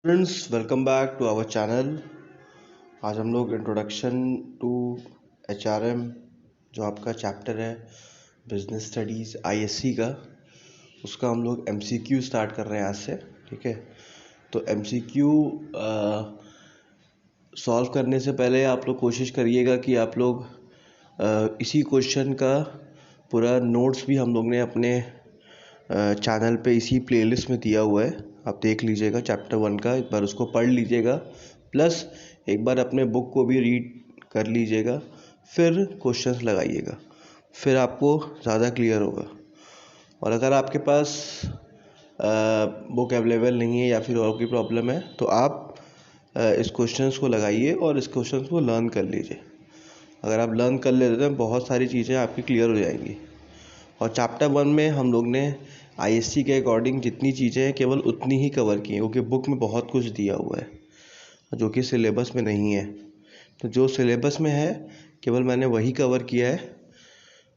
Friends, welcome back to our channel. आज हम लोग इंट्रोडक्शन टू एचआरएम जो आपका चैप्टर है बिजनेस स्टडीज़ आईएससी का, उसका हम लोग एमसीक्यू स्टार्ट कर रहे हैं आज से। ठीक है, तो एमसीक्यू सॉल्व करने से पहले आप लोग कोशिश करिएगा कि आप लोग इसी क्वेश्चन का पूरा नोट्स भी हम लोग ने अपने चैनल पे इसी प्लेलिस्ट में दिया हुआ है, आप देख लीजिएगा। चैप्टर 1 का एक बार उसको पढ़ लीजिएगा, प्लस एक बार अपने बुक को भी रीड कर लीजिएगा, फिर क्वेश्चंस लगाइएगा, फिर आपको ज़्यादा क्लियर होगा। और अगर आपके पास बुक अवेलेबल नहीं है या फिर और कोई प्रॉब्लम है तो आप इस क्वेश्चंस को लगाइए और इस क्वेश्चंस को लर्न कर लीजिए। अगर आप लर्न कर लेते हैं बहुत सारी चीज़ें आपकी क्लियर हो जाएंगी। और चैप्टर 1 में हम लोग ने आईएससी के अकॉर्डिंग जितनी चीज़ें हैं केवल उतनी ही कवर की हैं, क्योंकि बुक में बहुत कुछ दिया हुआ है जो कि सिलेबस में नहीं है। तो जो सिलेबस में है केवल मैंने वही कवर किया है।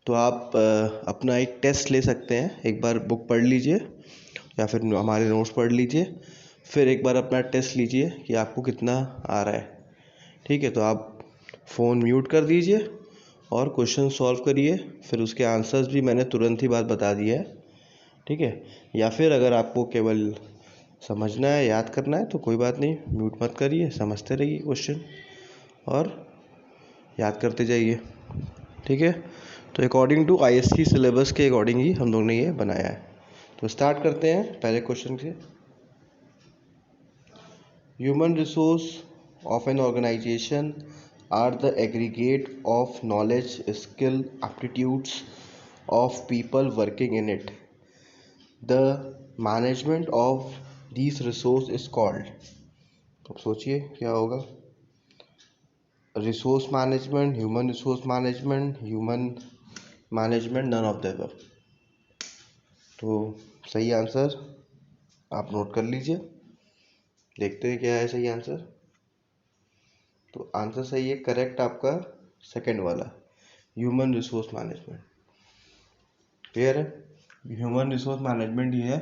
तो आप अपना एक टेस्ट ले सकते हैं, एक बार बुक पढ़ लीजिए या फिर हमारे नोट्स पढ़ लीजिए, फिर एक बार अपना टेस्ट लीजिए कि आपको कितना आ रहा है। ठीक है, तो आप फ़ोन म्यूट कर दीजिए और क्वेश्चन सॉल्व करिए, फिर उसके आंसर्स भी मैंने तुरंत ही बाद बता दिया है। ठीक है, या फिर अगर आपको केवल समझना है, याद करना है तो कोई बात नहीं, म्यूट मत करिए, समझते रहिए क्वेश्चन और याद करते जाइए। ठीक है, तो अकॉर्डिंग टू आईएससी सिलेबस के अकॉर्डिंग ही हम लोग ने ये बनाया है। तो स्टार्ट करते हैं पहले क्वेश्चन से। Human resource of an organization are the aggregate of knowledge, skill, aptitudes of people working in it. The management of these resource is called. अब सोचिए क्या होगा। Resource management, human resource management, human management, none of the above. तो सही answer आप note कर लीजिए, देखते हैं क्या है सही आंसर। तो आंसर सही है, करेक्ट आपका सेकंड वाला, ह्यूमन रिसोर्स मैनेजमेंट। क्लियर है, ह्यूमन रिसोर्स मैनेजमेंट ही है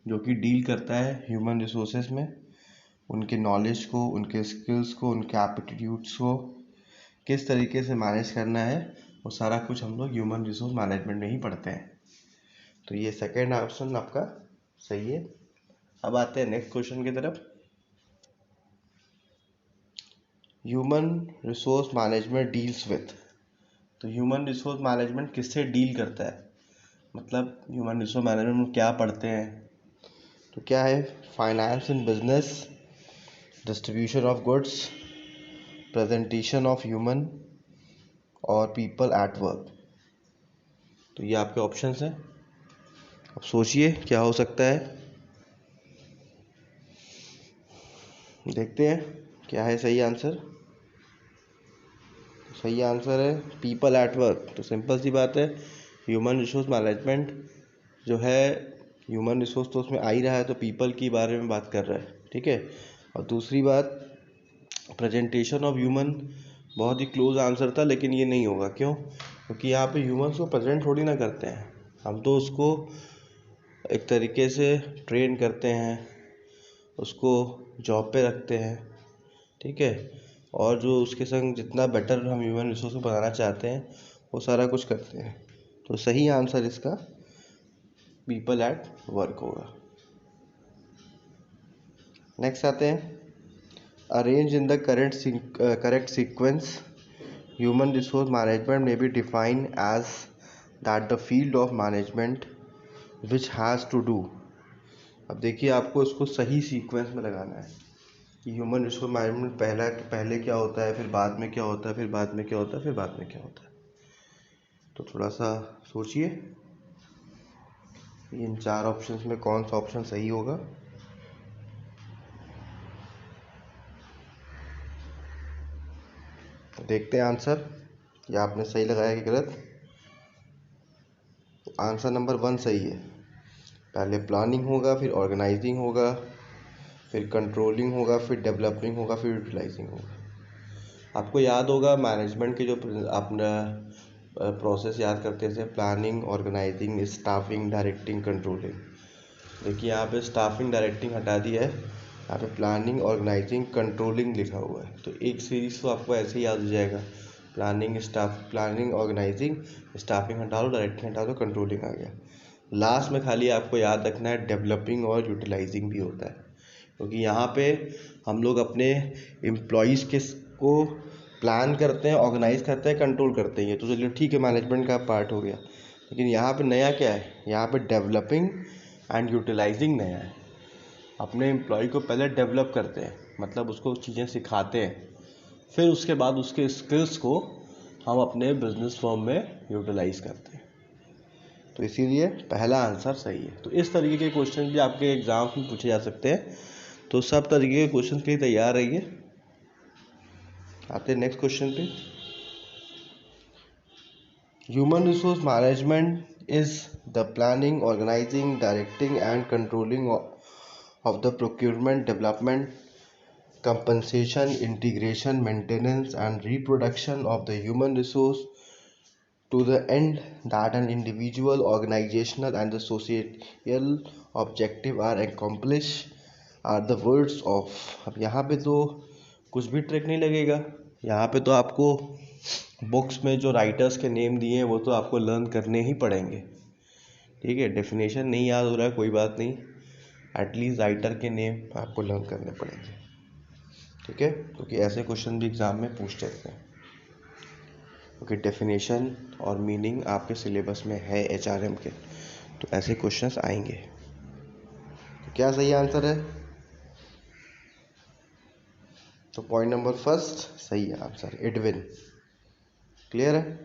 जो कि डील करता है ह्यूमन रिसोर्सेज में, उनके नॉलेज को, उनके स्किल्स को, उनके एप्टीट्यूड्स को किस तरीके से मैनेज करना है, वो सारा कुछ हम लोग ह्यूमन रिसोर्स मैनेजमेंट में ही पढ़ते हैं। तो ये सेकेंड ऑप्शन आपका सही है। अब आते हैं नेक्स्ट क्वेश्चन की तरफ। Human resource management deals with. तो ह्यूमन रिसोर्स मैनेजमेंट किससे डील करता है, मतलब ह्यूमन रिसोर्स मैनेजमेंट में क्या पढ़ते हैं। तो क्या है, finance in business, distribution of goods, presentation of human और पीपल एट वर्क। तो ये आपके ऑप्शंस हैं, अब सोचिए क्या हो सकता है, देखते हैं क्या है सही आंसर। सही आंसर है पीपल एट वर्क। तो सिंपल सी बात है, ह्यूमन रिसोर्स मैनेजमेंट जो है, ह्यूमन रिसोर्स तो उसमें आ ही रहा है, तो पीपल के बारे में बात कर रहा है। ठीक है, और दूसरी बात प्रेजेंटेशन ऑफ ह्यूमन, बहुत ही क्लोज आंसर था, लेकिन ये नहीं होगा। क्यों? क्योंकि यहाँ पे ह्यूमन्स को प्रेजेंट थोड़ी ना करते हैं, हम तो उसको एक तरीके से ट्रेन करते हैं, उसको जॉब पे रखते हैं। ठीक है, और जो उसके संग जितना बेटर हम ह्यूमन रिसोर्स को बनाना चाहते हैं वो सारा कुछ करते हैं। तो सही आंसर इसका पीपल एट वर्क होगा। नेक्स्ट आते हैं, arrange in the correct sequence, human resource management में be define as that the field of management which has to do. अब देखिए आपको इसको सही सीक्वेंस में लगाना है कि ह्यूमन रिसोर्स मैनेजमेंट पहले क्या होता है, फिर बाद में क्या होता है, फिर बाद में क्या होता है, फिर बाद में क्या होता है। तो थोड़ा सा सोचिए इन चार ऑप्शंस में कौन सा ऑप्शन सही होगा। देखते हैं आंसर, या आपने सही लगाया कि गलत। आंसर नंबर 1 सही है। पहले प्लानिंग होगा, फिर ऑर्गेनाइजिंग होगा, फिर कंट्रोलिंग होगा, फिर डेवलपिंग होगा, फिर यूटिलाइजिंग होगा। आपको याद होगा मैनेजमेंट के जो अपना प्रोसेस याद करते थे, planning, organizing, staffing, directing, controlling. देखिए यहाँ पे स्टाफिंग डायरेक्टिंग हटा दिया है यहाँ पे प्लानिंग, ऑर्गेनाइजिंग, कंट्रोलिंग लिखा हुआ है, तो एक सीरीज तो आपको ऐसे ही याद हो जाएगा। प्लानिंग, ऑर्गेनाइजिंग, स्टाफिंग हटा दो, डायरेक्टिंग हटा दो, कंट्रोलिंग आ गया। लास्ट में खाली आपको याद रखना है डेवलपिंग और यूटिलाइजिंग भी होता है, क्योंकि यहाँ पे हम लोग अपने एम्प्लॉयज़ के को प्लान करते हैं, ऑर्गेनाइज करते हैं, कंट्रोल करते हैं। ये तो चलिए ठीक है, मैनेजमेंट का पार्ट हो गया। लेकिन यहाँ पे नया क्या है, यहाँ पे डेवलपिंग एंड यूटिलाइजिंग नया है। अपने एम्प्लॉय को पहले डेवलप करते हैं, मतलब उसको चीज़ें सिखाते हैं, फिर उसके बाद उसके स्किल्स को हम अपने बिजनेस फर्म में यूटिलाइज करते हैं। तो इसीलिए पहला आंसर सही है। तो इस तरीके के क्वेश्चन भी आपके एग्जाम में पूछे जा सकते हैं, तो सब तरीके के क्वेश्चन के लिए तैयार रहिए। आते हैं नेक्स्ट क्वेश्चन पे। Human resource management is the planning, organizing, directing and controlling of the procurement, development, compensation, integration, maintenance and reproduction of the human resource to the end that an individual, organizational and the societal objective are accomplished are the words of। अब यहाँ पे तो कुछ भी trick नहीं लगेगा, यहाँ पे तो आपको बुक्स में जो राइटर्स के नेम दिए हैं वो तो आपको लर्न करने ही पड़ेंगे। ठीक है, डेफिनेशन नहीं याद हो रहा है कोई बात नहीं, एटलीस्ट राइटर के नेम आपको लर्न करने पड़ेंगे। ठीक है, क्योंकि ऐसे क्वेश्चन भी एग्जाम में पूछ लेते हैं, क्योंकि डेफिनेशन और मीनिंग आपके सिलेबस में है HRM के, तो ऐसे क्वेश्चंस आएंगे। तो क्या सही आंसर है? तो पॉइंट नंबर फर्स्ट सही है आंसर, एडविन। क्लियर है?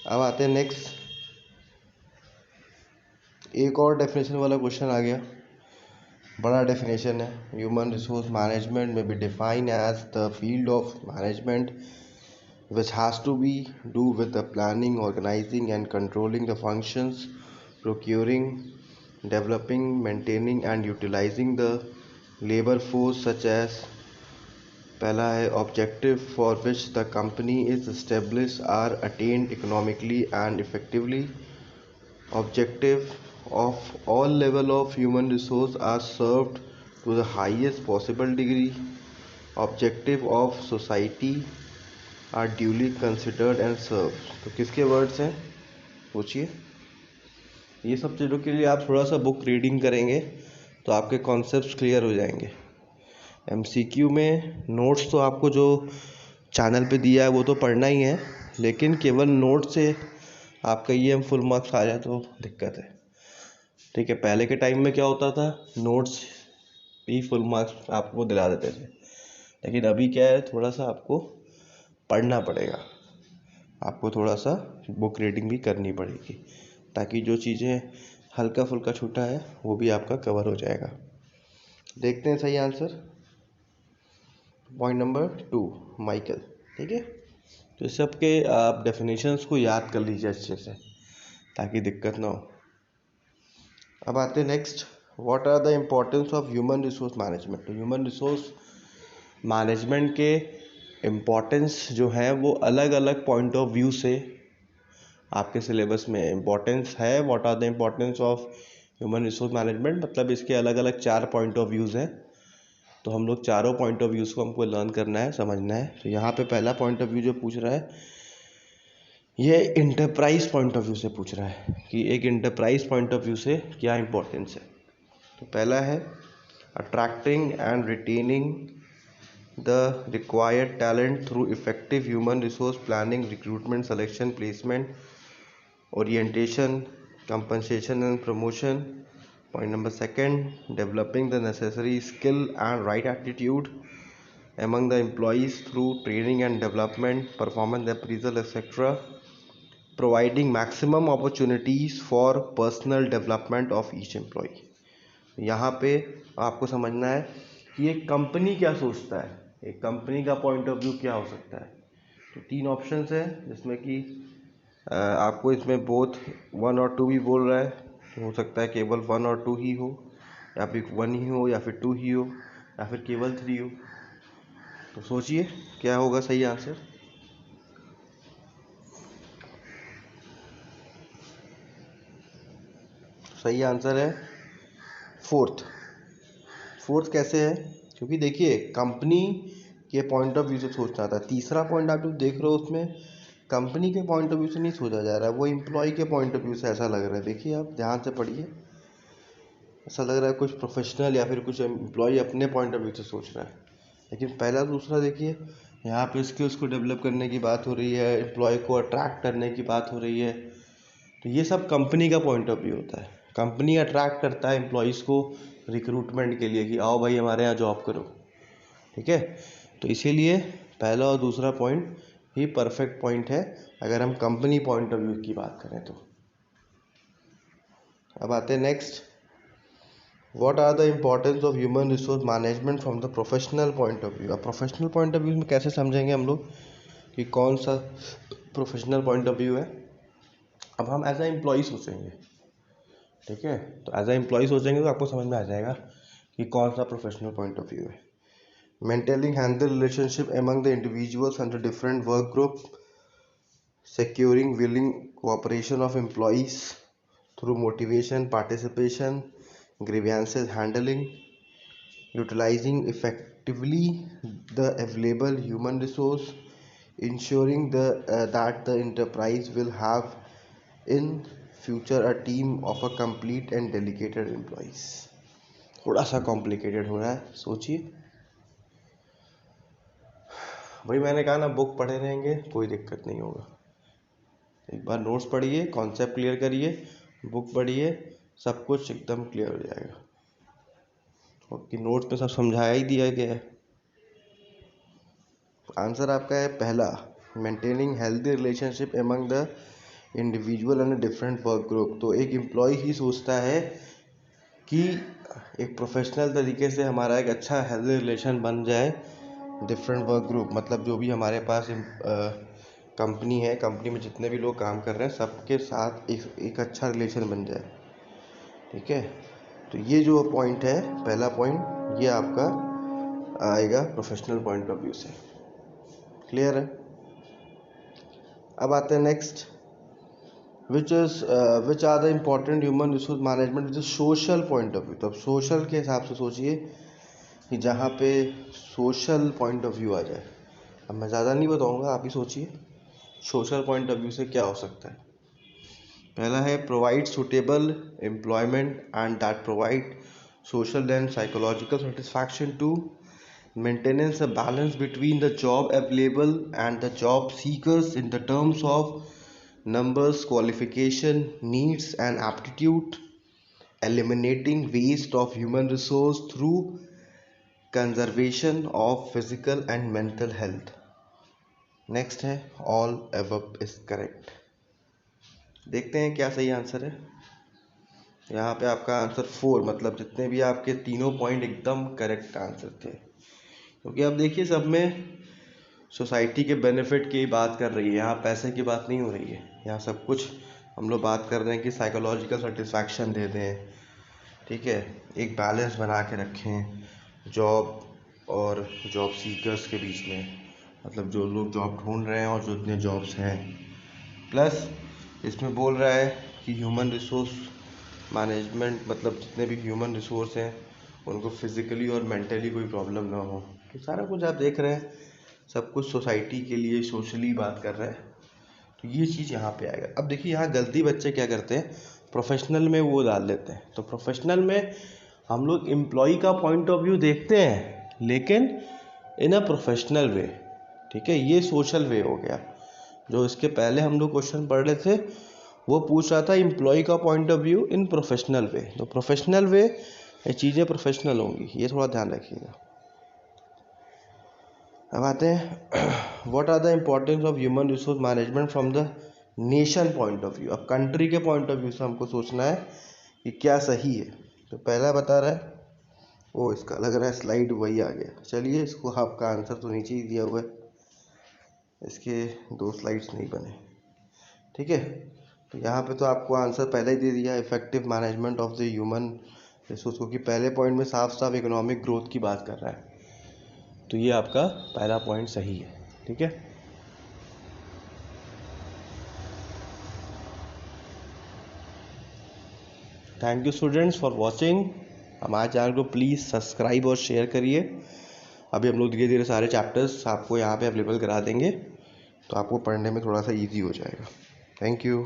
अब आते हैं नेक्स्ट, एक और डेफिनेशन वाला क्वेश्चन आ गया, बड़ा डेफिनेशन है। ह्यूमन रिसोर्स मैनेजमेंट में be define as the field of management which has to be do with the planning, organizing and controlling the functions, procuring, developing, maintaining and utilizing the labor force, such as पहला है objective for which the company is established are attained economically and effectively, objective of all level of human resource are served to the highest possible degree, objective of society are duly considered and serve. तो किसके words हैं पूछिए। ये सब चीज़ों के लिए आप थोड़ा सा बुक रीडिंग करेंगे तो आपके कॉन्सेप्ट्स क्लियर हो जाएंगे। MCQ में नोट्स तो आपको जो चैनल पे दिया है वो तो पढ़ना ही है, लेकिन केवल नोट से आपका EM फुल मार्क्स आ जाए तो दिक्कत है। ठीक है, पहले के टाइम में क्या होता था, नोट्स ही फुल मार्क्स आपको दिला देते थे, लेकिन अभी क्या है, थोड़ा सा आपको पढ़ना पड़ेगा, आपको थोड़ा सा बुक रीडिंग भी करनी पड़ेगी, ताकि जो चीज़ें हल्का फुल्का छूटा है वो भी आपका कवर हो जाएगा। देखते हैं सही आंसर, पॉइंट नंबर 2 माइकल। ठीक है, तो इस सब के आप डेफिनेशंस को याद कर लीजिए अच्छे से, ताकि दिक्कत ना हो। अब आते हैं next, what are the importance of human resource management. तो ह्यूमन रिसोर्स मैनेजमेंट के इम्पोर्टेंस जो है वो अलग अलग पॉइंट ऑफ व्यू से आपके सिलेबस में इम्पोर्टेंस है। What are the importance of human resource management, मतलब इसके अलग अलग 4 पॉइंट ऑफ व्यूज़ हैं, तो हम लोग चारों पॉइंट ऑफ व्यूज़ को हमको लर्न करना है, समझना है। तो यहाँ पे पहला पॉइंट ऑफ व्यू जो पूछ रहा है ये इंटरप्राइज पॉइंट ऑफ व्यू से पूछ रहा है कि एक इंटरप्राइज पॉइंट ऑफ व्यू से क्या इंपॉर्टेंस है। तो पहला है attracting and retaining the required talent through effective human resource planning, recruitment, selection, placement, orientation, compensation and promotion. Point number second, developing the necessary skill and right attitude among the employees through training and development, performance appraisal, etc. Providing maximum opportunities for personal development of each employee. यहाँ पे आपको समझना है कि एक company क्या सोचता है, एक कंपनी का पॉइंट ऑफ व्यू क्या हो सकता है। तो 3 ऑप्शंस है, जिसमें कि आपको इसमें बोथ 1 और 2 भी बोल रहा है, तो हो सकता है केवल 1 और 2 ही हो, या फिर 1 ही हो, या फिर 2 ही हो, या फिर केवल 3 हो। तो सोचिए क्या होगा सही आंसर। सही आंसर है फोर्थ फोर्थ कैसे है, क्योंकि देखिए कंपनी के पॉइंट ऑफ व्यू से सोचना था। तीसरा पॉइंट आप जो देख रहे हो उसमें कंपनी के पॉइंट ऑफ व्यू से नहीं सोचा जा रहा है, वो एम्प्लॉय के पॉइंट ऑफ व्यू से ऐसा लग रहा है। देखिए आप ध्यान से पढ़िए, ऐसा लग रहा है कुछ प्रोफेशनल या फिर कुछ एम्प्लॉय अपने पॉइंट ऑफ व्यू से सोच रहा है। लेकिन पहला दूसरा देखिए, यहाँ पे स्किल्स को डेवलप करने की बात हो रही है, एम्प्लॉय को अट्रैक्ट करने की बात हो रही है। तो ये सब कंपनी का पॉइंट ऑफ व्यू होता है। कंपनी अट्रैक्ट करता है एम्प्लॉयज़ को रिक्रूटमेंट के लिए कि आओ भाई हमारे यहाँ जॉब करो, ठीक है। तो इसीलिए पहला और दूसरा पॉइंट ही परफेक्ट पॉइंट है अगर हम कंपनी पॉइंट ऑफ व्यू की बात करें तो। अब आते हैं next, what are the importance of human resource management from the professional point of view. अब प्रोफेशनल पॉइंट ऑफ व्यू में कैसे समझेंगे हम लोग कि कौन सा प्रोफेशनल पॉइंट ऑफ व्यू है। अब हम एज ए एम्प्लॉय सोचेंगे, ठीक है। तो एज ए एम्प्लॉय सोचेंगे तो आपको समझ में आ जाएगा कि कौन सा प्रोफेशनल पॉइंट ऑफ व्यू है। Maintaining healthy relationship among the individuals and the different work group, securing willing cooperation of employees through motivation, participation, grievances handling, utilizing effectively the available human resource, ensuring that the enterprise will have in future a team of a complete and dedicated employees। थोड़ा सा complicated हो रहा है, सोचिए भाई। मैंने कहा ना बुक पढ़े रहेंगे कोई दिक्कत नहीं होगा। एक बार नोट्स पढ़िए, कॉन्सेप्ट क्लियर करिए, बुक पढ़िए, सब कुछ एकदम क्लियर हो जाएगा। क्योंकि नोट्स में सब समझाया ही दिया गया है। आंसर आपका है पहला, maintaining healthy relationship among the individual and different work group. तो एक एम्प्लॉय ही सोचता है कि एक प्रोफेशनल तरीके से हमारा एक अच्छा हेल्दी रिलेशन बन जाए डिफरेंट वर्क ग्रुप, मतलब जो भी हमारे पास कंपनी है, कंपनी में जितने भी लोग काम कर रहे हैं सबके साथ एक अच्छा रिलेशन बन जाए, ठीक है। तो ये जो पॉइंट है, पहला पॉइंट, ये आपका आएगा प्रोफेशनल पॉइंट ऑफ व्यू से। क्लियर है। अब आते हैं next, which are the important human resource management which is social point of view. तो अब सोशल के हिसाब से सोचिए कि जहाँ पे सोशल पॉइंट ऑफ व्यू आ जाए। अब मैं ज़्यादा नहीं बताऊँगा, आप ही सोचिए सोशल पॉइंट ऑफ व्यू से क्या हो सकता है। पहला है provide suitable employment and that provide social and psychological satisfaction to, maintenance a balance between the job available and the job seekers in the terms of numbers, qualification, needs and aptitude, eliminating waste of human resource through conservation of physical and mental health। Next है all above is correct। देखते हैं क्या सही answer है। यहाँ पे आपका answer 4, मतलब जितने भी आपके तीनों पॉइंट एकदम करेक्ट आंसर थे। क्योंकि अब देखिए सब में सोसाइटी के बेनिफिट की बात कर रही है, यहाँ पैसे की बात नहीं हो रही है। यहाँ सब कुछ हम लोग बात कर रहे हैं कि साइकोलॉजिकल सेटिस्फैक्शन दे दें, ठीक है, एक बैलेंस बना के रखें जॉब और जॉब सीकर्स के बीच में, मतलब जो लोग जॉब ढूंढ रहे हैं और जो इतने जॉब्स हैं। प्लस इसमें बोल रहा है कि ह्यूमन रिसोर्स मैनेजमेंट, मतलब जितने भी ह्यूमन रिसोर्स हैं उनको फिज़िकली और मेंटली कोई प्रॉब्लम ना हो। तो सारा कुछ आप देख रहे हैं, सब कुछ सोसाइटी के लिए सोशली बात कर रहे हैं। तो ये चीज़ यहाँ पे आएगा। अब देखिए यहाँ गलती बच्चे क्या करते हैं, प्रोफेशनल में वो डाल देते हैं। तो प्रोफेशनल में हम लोग एम्प्लॉय का पॉइंट ऑफ व्यू देखते हैं लेकिन इन अ प्रोफेशनल वे, ठीक है। ये सोशल वे हो गया। जो इसके पहले हम लोग क्वेश्चन पढ़ रहे थे वो पूछ रहा था एम्प्लॉय का point of view in professional way. तो प्रोफेशनल वे ये चीज़ें प्रोफेशनल होंगी, ये थोड़ा ध्यान रखिएगा। अब आते हैं what are the importance of human resource management from the nation point of view. अब कंट्री के पॉइंट ऑफ व्यू से हमको सोचना है कि क्या सही है। तो पहला बता रहा है, ओ इसका लग रहा है स्लाइड वही आ गया। चलिए इसको, आपका आंसर तो नीचे ही दिया हुआ है, इसके 2 स्लाइड्स नहीं बने, ठीक है। तो यहाँ पे तो आपको आंसर पहले ही दे दिया, effective management of the human resource, क्योंकि पहले पॉइंट में साफ साफ इकोनॉमिक ग्रोथ की बात कर रहा है। तो ये आपका पहला पॉइंट सही है, ठीक है। Thank you students for watching. हमारे चैनल को प्लीज़ सब्सक्राइब और शेयर करिए। अभी हम लोग धीरे धीरे सारे चैप्टर्स आपको यहाँ पे अवेलेबल करा देंगे, तो आपको पढ़ने में थोड़ा सा ईजी हो जाएगा। Thank you.